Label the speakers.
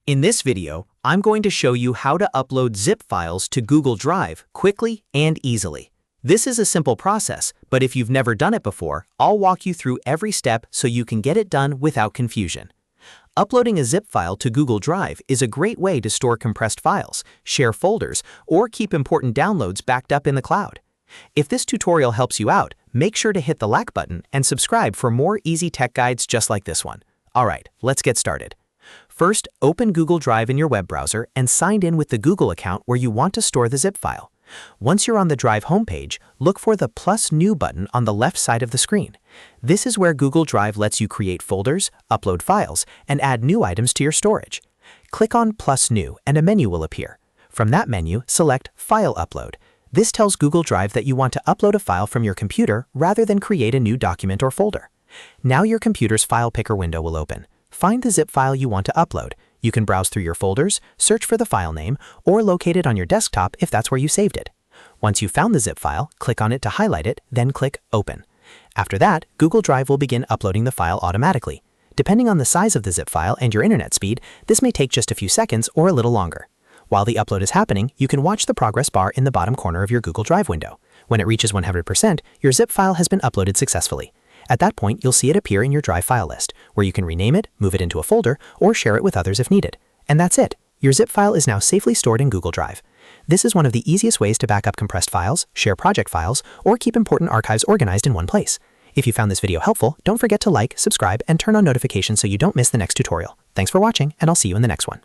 Speaker 1: In this video, I'm going to show you how to upload zip files to Google Drive quickly and easily. This is a simple process, but if you've never done it before, I'll walk you through every step so you can get it done without confusion. Uploading a zip file to Google Drive is a great way to store compressed files, share folders, or keep important downloads backed up in the cloud. If this tutorial helps you out, make sure to hit the like button and subscribe for more easy tech guides just like this one. Alright, let's get started. First, open Google Drive in your web browser and sign in with the Google account where you want to store the zip file. Once you're on the Drive homepage, look for the Plus New button on the left side of the screen. This is where Google Drive lets you create folders, upload files, and add new items to your storage. Click on Plus New and a menu will appear. From that menu, select File Upload. This tells Google Drive that you want to upload a file from your computer rather than create a new document or folder. Now your computer's file picker window will open. Find the zip file you want to upload. You can browse through your folders, search for the file name, or locate it on your desktop if that's where you saved it. Once you've found the zip file, click on it to highlight it, then click Open. After that, Google Drive will begin uploading the file automatically. Depending on the size of the zip file and your internet speed, this may take just a few seconds or a little longer. While the upload is happening, you can watch the progress bar in the bottom corner of your Google Drive window. When it reaches 100%, your zip file has been uploaded successfully. At that point, you'll see it appear in your Drive file list, where you can rename it, move it into a folder, or share it with others if needed. And that's it. Your zip file is now safely stored in Google Drive. This is one of the easiest ways to back up compressed files, share project files, or keep important archives organized in one place. If you found this video helpful, don't forget to like, subscribe, and turn on notifications so you don't miss the next tutorial. Thanks for watching, and I'll see you in the next one.